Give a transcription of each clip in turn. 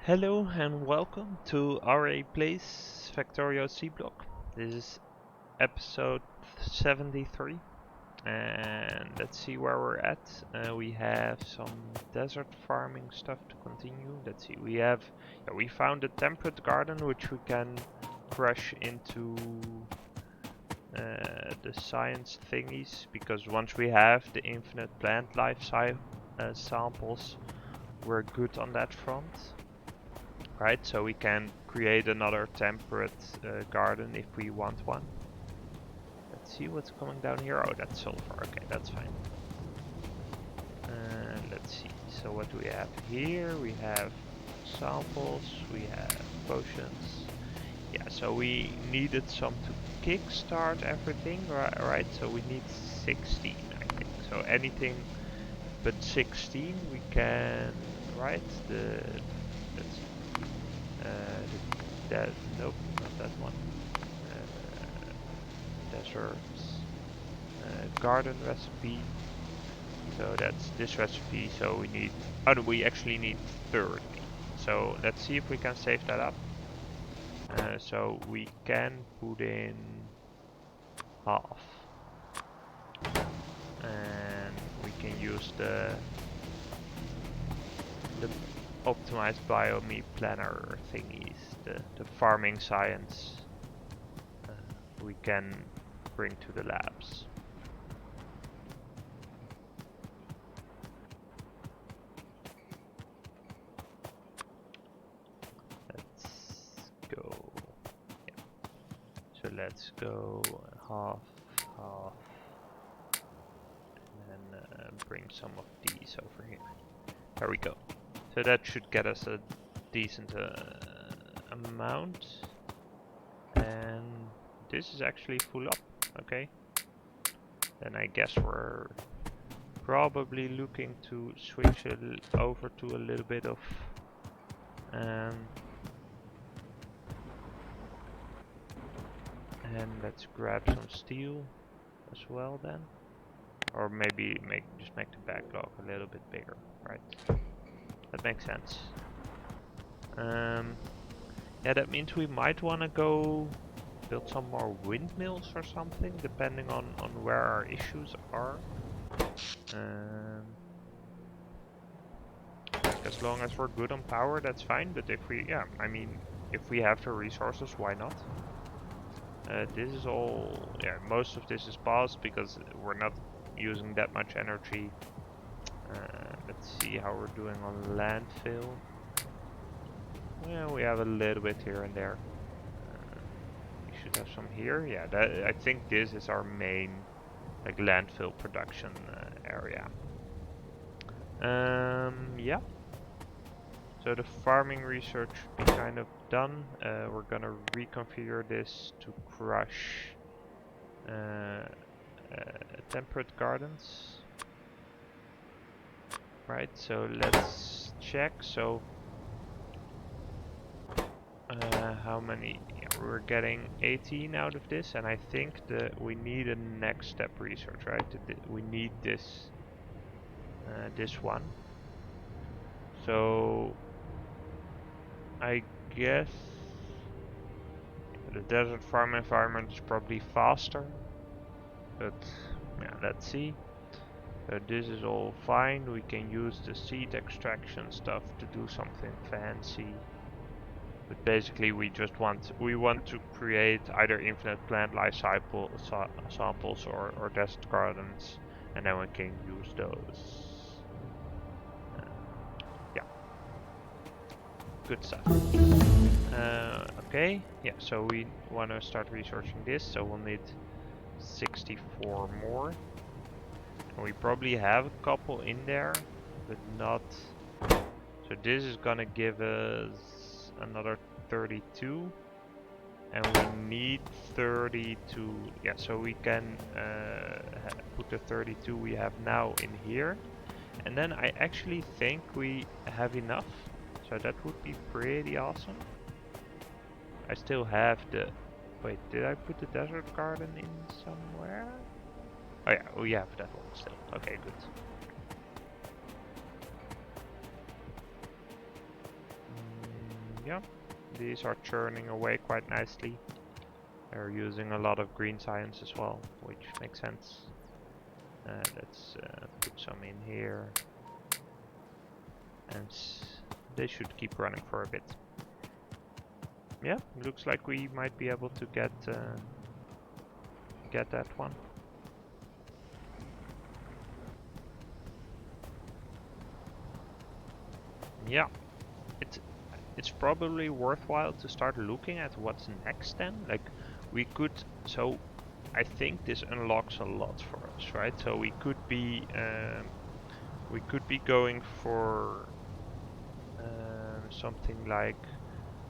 Hello and welcome to Aurei Plays Factorio Seablock. This is episode 73 and let's see where we're at. We have some desert farming stuff to continue. Let's see, we found a temperate garden which we can crush into the science thingies, because once we have the infinite plant life samples, we're good on that front. Right, so we can create another temperate garden if we want one. Let's see what's coming down here. Oh, that's sulfur. Okay, that's fine. Let's see. So what do we have here? We have samples. We have potions. Yeah, so we needed some to kickstart everything, right? So we need 16, I think. So anything but 16 we can, right? Let's see. Nope, not that one. Deserts. Garden recipe. So that's this recipe. So we need. Oh, no, we actually need 30. So let's see if we can save that up. So we can put in half, and we can use the optimized biome planner thingies, the farming science we can bring to the labs. Let's go. Yeah. So let's go half, and then bring some of these over here. There we go. So that should get us a decent amount. And this is actually full up. Okay. Then I guess we're probably looking to switch over to a little bit of and let's grab some steel as well then, or maybe just make the backlog a little bit bigger, right? That makes sense. Yeah, that means we might want to go build some more windmills or something, depending on where our issues are. As long as we're good on power, that's fine. But if we, yeah, I mean, if we have the resources, why not? This is all, yeah, most of this is paused because we're not using that much energy. Let's see how we're doing on landfill. Well, we have a little bit here and there. We should have some here. Yeah, I think this is our main like landfill production area. Yeah. So the farming research should be kind of done. We're gonna reconfigure this to crush temperate gardens. Right, so let's check. So how many? Yeah, we're getting 18 out of this, and I think that we need a next step research, right? We need this one. So I guess the desert farm environment is probably faster, but yeah, let's see. This is all fine. We can use the seed extraction stuff to do something fancy. But basically we want to create either infinite plant life samples or desert gardens, and then we can use those. Yeah, good stuff. Okay, yeah, so we want to start researching this, so we'll need 64 more. And we probably have a couple in there, but not. So this is gonna give us another 32. And we need 32. Yeah, so we can put the 32 we have now in here. And then I actually think we have enough. So that would be pretty awesome. I still have the... Wait, did I put the desert garden in somewhere? Oh yeah, we have that one still. Okay, good. yeah, these are churning away quite nicely. They're using a lot of green science as well, which makes sense. Let's put some in here, and they should keep running for a bit. Yeah, looks like we might be able to get that one. Yeah, it's probably worthwhile to start looking at what's next then. Like we could, so I think this unlocks a lot for us, right? So we could be going for something like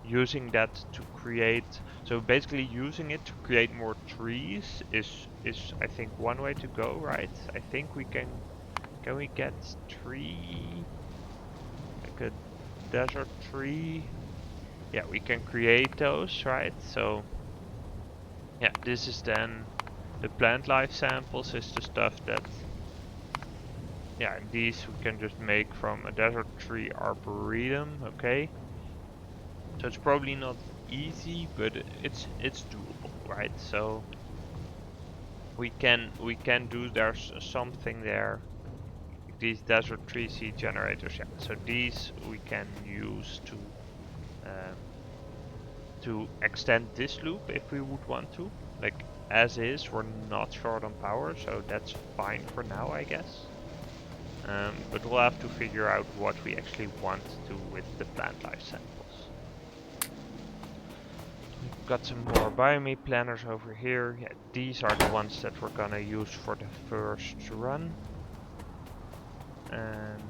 using that to create, so basically using it to create more trees is I think one way to go, right? I think we can we get tree, like a desert tree? Yeah, we can create those, right? So yeah, this is then the plant life samples is the stuff that, yeah, these we can just make from a desert tree arboretum, okay? So it's probably not easy, but it's doable, right? So we can do, there's something there. These desert tree seed generators, yeah. So these we can use to extend this loop if we would want to. Like as is, we're not short on power, so that's fine for now, I guess. But we'll have to figure out what we actually want to with the plant life samples. We've got some more biomeat planners over here. Yeah, these are the ones that we're gonna use for the first run. And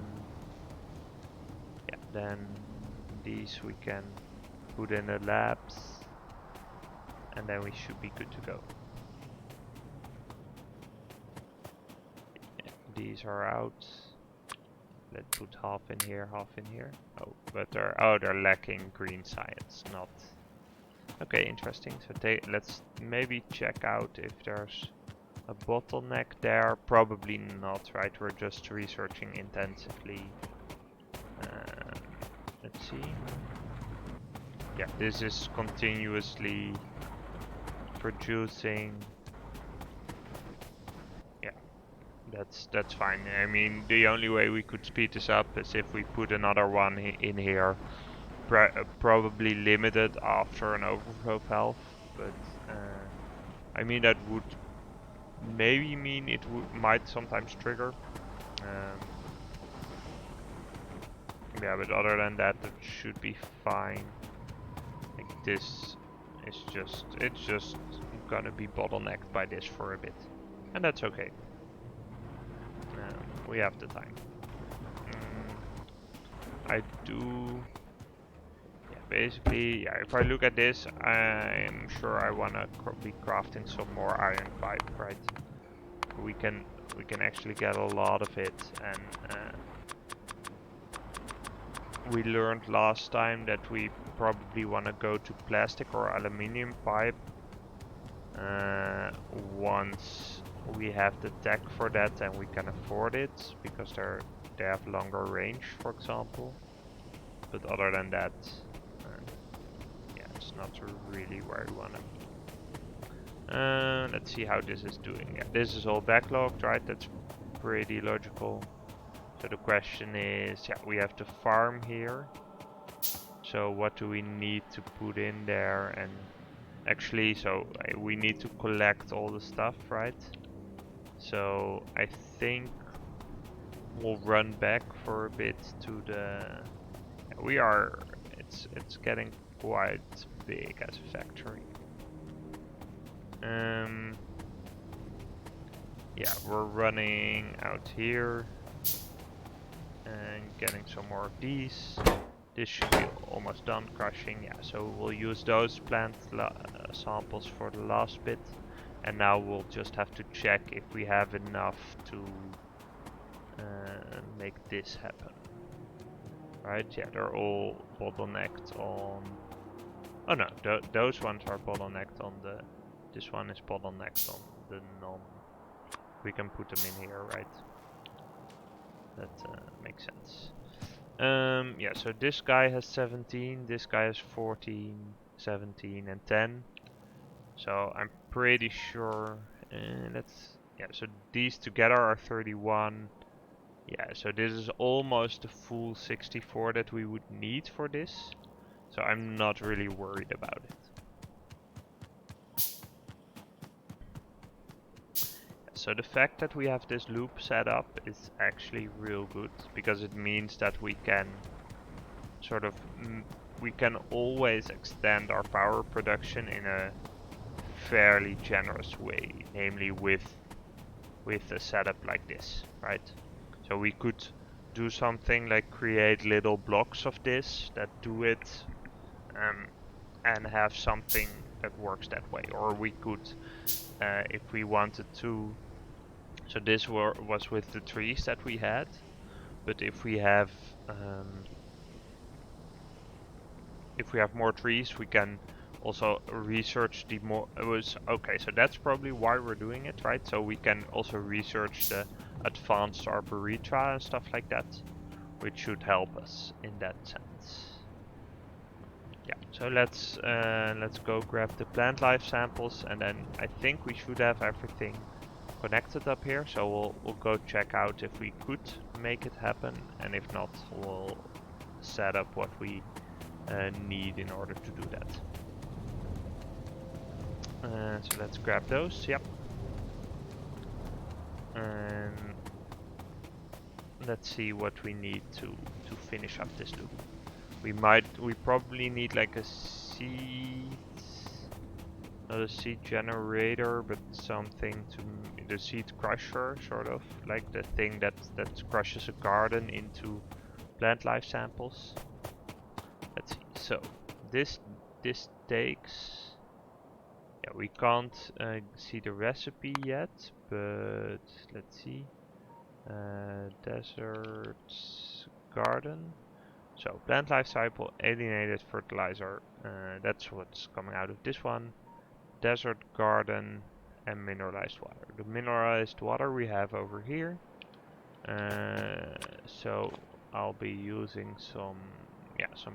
yeah, then these we can put in the labs, and then we should be good to go. Yeah, these are out. Let's put half in here, half in here. Oh, but they're lacking green science, not. Okay, interesting. So let's maybe check out if there's a bottleneck there. Probably not, right? We're just researching intensively. Let's see. Yeah, this is continuously producing. Yeah, that's fine. I mean, the only way we could speed this up is if we put another one in here. Probably limited after an overflow valve, but I mean that would maybe mean it might sometimes trigger. Yeah, but other than that, it should be fine. Like this is it's just gonna be bottlenecked by this for a bit, and that's okay. We have the time. I do. Yeah, basically, yeah. If I look at this, I'm sure I wanna be crafting some more iron pipe, right? We can actually get a lot of it, and we learned last time that we probably want to go to plastic or aluminium pipe once we have the tech for that and we can afford it, because they have longer range, for example. But other than that, yeah, it's not really where we want to be. Let's see how this is doing. Yeah, this is all backlogged, right? That's pretty logical. So the question is, yeah, we have to farm here. So what do we need to put in there? And actually, so we need to collect all the stuff, right? So I think we'll run back for a bit to the. It's getting quite big as a factory. Yeah, we're running out here and getting some more of these. This should be almost done crushing. Yeah, so we'll use those plant samples for the last bit, and now we'll just have to check if we have enough to make this happen. Right? Yeah, they're all bottlenecked on. Oh no, those ones are bottlenecked on the. This one is bottlenecked on the non. We can put them in here, right? That makes sense. Yeah, so this guy has 17, this guy has 14, 17 and 10. So I'm pretty sure, yeah, so these together are 31. Yeah, so this is almost the full 64 that we would need for this. So I'm not really worried about it. So the fact that we have this loop set up is actually real good, because it means that we can sort of, we can always extend our power production in a fairly generous way, namely with a setup like this, right? So we could do something like create little blocks of this that do it, and have something that works that way. Or we could, if we wanted to, so this was with the trees that we had, but if we have more trees, we can also research the more. It was okay. So that's probably why we're doing it, right? So we can also research the advanced arboretra and stuff like that, which should help us in that sense. Yeah. So let's go grab the plant life samples, and then I think we should have everything connected up here. So we'll go check out if we could make it happen, and if not, we'll set up what we need in order to do that. So let's grab those, yep. And let's see what we need to finish up this loop. We probably need like a seed, not a seed generator, but something to, the seed crusher, sort of, like the thing that crushes a garden into plant life samples. Let's see, so this takes, yeah, we can't see the recipe yet, but let's see. Desert garden. So plant life cycle, alienated fertilizer. That's what's coming out of this one. Desert garden and mineralized water. The mineralized water we have over here. So I'll be using some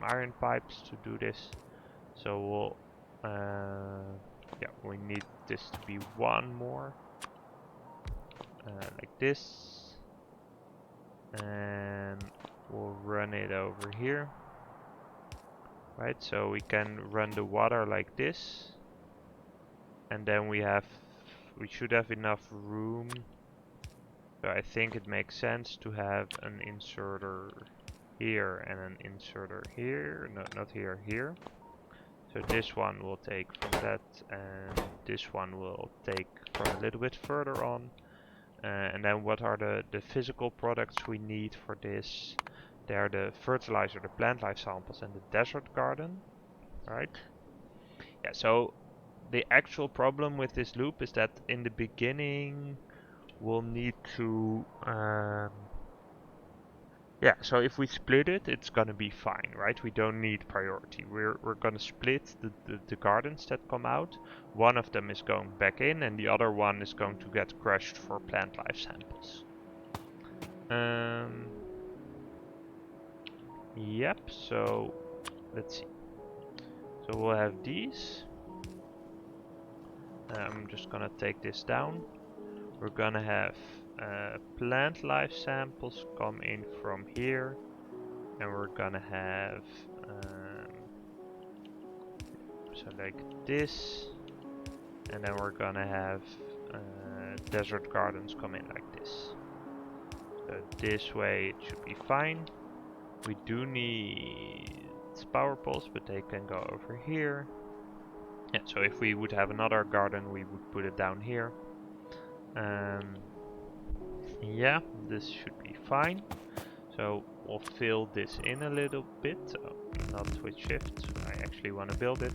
iron pipes to do this. So we'll we need this to be one more, like this, and we'll run it over here, right? So we can run the water like this, and then we should have enough room. So I think it makes sense to have an inserter here and an inserter here. No, not here, here. So this one will take from that, and this one will take from a little bit further on. And then what are the physical products we need for this? They are the fertilizer, the plant life samples, and the desert garden, right? Yeah, so the actual problem with this loop is that in the beginning we'll need to so if we split it, it's gonna be fine, right? We don't need priority. We're gonna split the gardens that come out. One of them is going back in, and the other one is going to get crushed for plant life samples. Yep, so let's see. So we'll have these. I'm just gonna take this down. We're gonna have plant life samples come in from here, and we're gonna have so like this, and then we're gonna have desert gardens come in like this. So this way it should be fine. We do need power poles, but they can go over here. Yeah, so if we would have another garden, we would put it down here. Yeah, this should be fine. So we'll fill this in a little bit. Not with shift, I actually want to build it.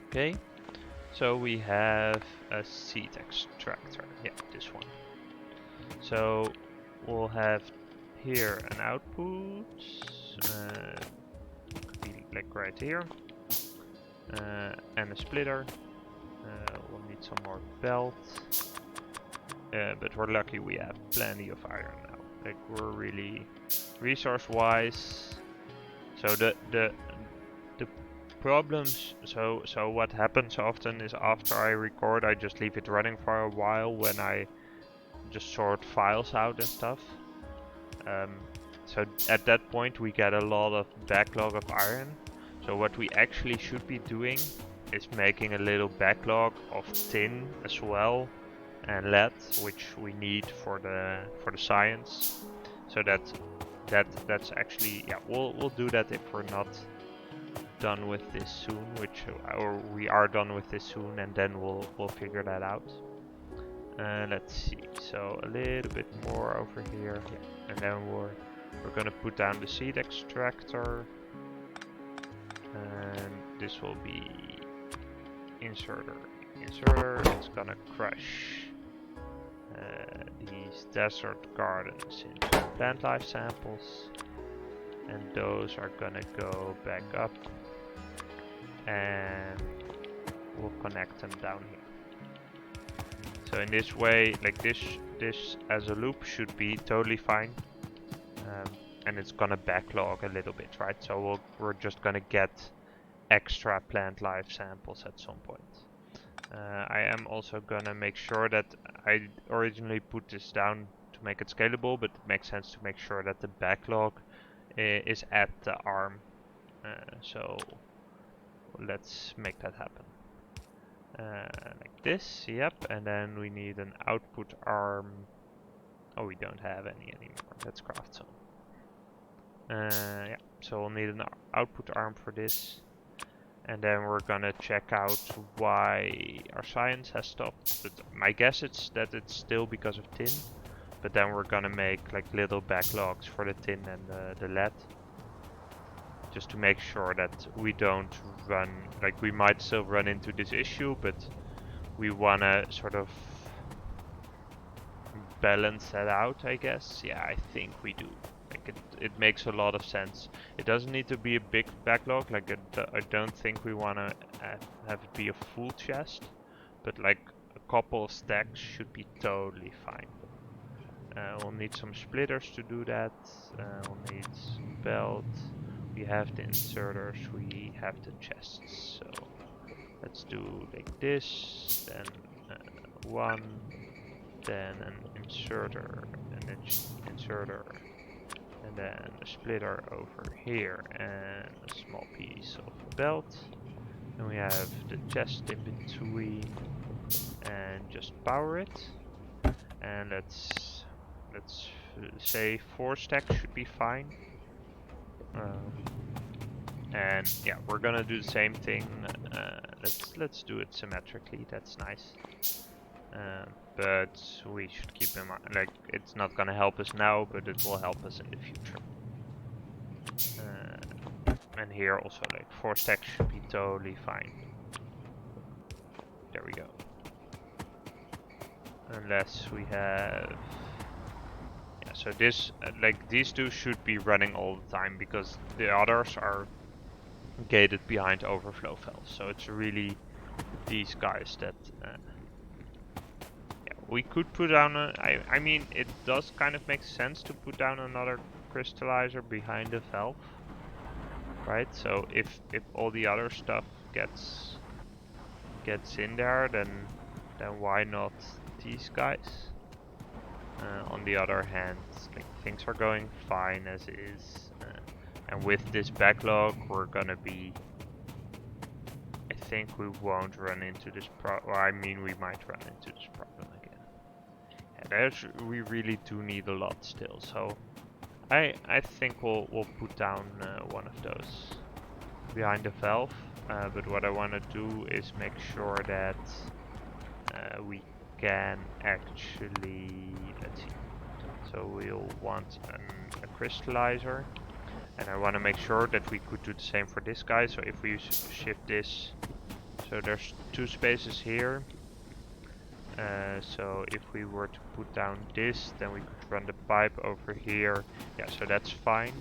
Okay, so we have a seed extractor. Yeah, this one. So we'll have here an output, could be like right here, and a splitter. We'll need some more belts, but we're lucky we have plenty of iron now. Like we're really resource wise, so the problems, so what happens often is after I record I just leave it running for a while when I just sort files out and stuff. So at that point we get a lot of backlog of iron. So what we actually should be doing is making a little backlog of tin as well and lead, which we need for the science. So that's actually, yeah, we'll do that if we're not done with this soon, or we are done with this soon, and then we'll figure that out. Let's see, so a little bit more over here, yeah. And then we're gonna put down the seed extractor, and this will be inserter. It's gonna crush these desert gardens into plant life samples, and those are gonna go back up, and we'll connect them down here. So in this way, like this as a loop should be totally fine, and it's gonna backlog a little bit, right? So we're just gonna get extra plant life samples at some point. I am also gonna make sure that I originally put this down to make it scalable, but it makes sense to make sure that the backlog is at the arm. So let's make that happen. Like this, yep, and then we need an output arm. Oh, we don't have any anymore. Let's craft some. Yeah, so we'll need an output arm for this. And then we're gonna check out why our science has stopped. But my guess is that it's still because of tin. But then we're gonna make like little backlogs for the tin and the lead. Just to make sure that we don't run, like we might still run into this issue, but we wanna sort of balance that out, I guess. Yeah, I think we do. Like it makes a lot of sense. It doesn't need to be a big backlog. Like I don't think we want to have it be a full chest, but like a couple of stacks should be totally fine. We'll need some splitters to do that. We'll need some belt. We have the inserters. We have the chests. So let's do like this. Then one. Then an inserter, and an inserter, and then a splitter over here, and a small piece of belt. Then we have the chest in between, and just power it. And let's say 4 stacks should be fine. And yeah, we're gonna do the same thing. Let's do it symmetrically. That's nice. But we should keep in mind, like, it's not gonna help us now, but it will help us in the future. And here also, like, 4 stacks should be totally fine. There we go. Unless we have... Yeah, so this, like, these two should be running all the time, because the others are gated behind overflow valves. So it's really these guys that... we could put down I mean, it does kind of make sense to put down another crystallizer behind the valve, right? So if all the other stuff gets in there, then why not these guys? On the other hand, like, things are going fine as is, and with this backlog, we're gonna be... I think we won't run into this problem. I mean, we might run into this problem again. We really do need a lot still, so I think we'll put down one of those behind the valve. But what I want to do is make sure that we can actually, let's see. So we'll want a crystallizer, and I want to make sure that we could do the same for this guy. So if we shift this, so there's 2 spaces here. So if we were to put down this, then we could run the pipe over here. Yeah, so that's fine.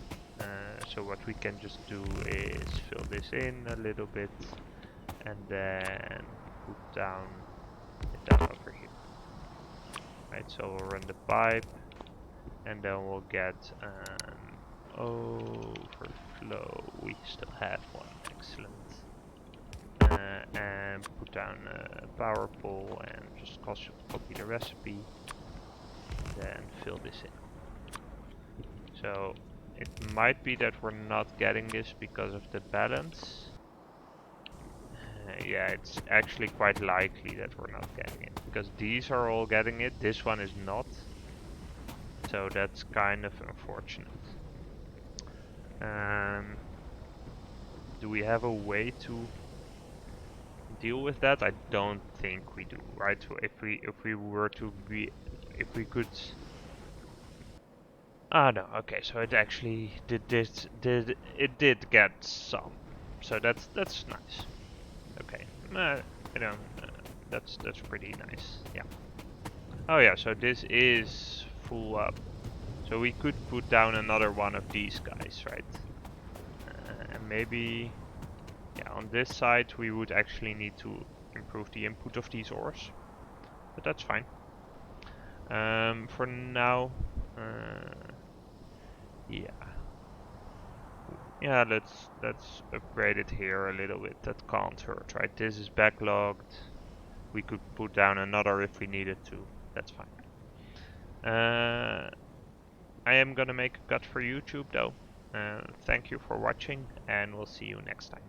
So what we can just do is fill this in a little bit, and then put down over here. Right, so we'll run the pipe, and then we'll get overflow. We still have one. Excellent. And put down a power pole and just copy the recipe. Then fill this in. So it might be that we're not getting this because of the balance. Yeah, it's actually quite likely that we're not getting it because these are all getting it. This one is not. So that's kind of unfortunate. Do we have a way to deal with that? I don't think we do, right? So if we were to be, if we could. Ah no, okay. So it actually did get some. So that's nice. Okay, you know, that's pretty nice. Yeah. Oh yeah. So this is full up. So we could put down another one of these guys, right? And maybe, yeah, on this side we would actually need to improve the input of these ores, but that's fine. For now, yeah, yeah, let's upgrade it here a little bit. That can't hurt, right? This is backlogged. We could put down another if we needed to. That's fine. I am gonna make a cut for YouTube though. Thank you for watching, and we'll see you next time.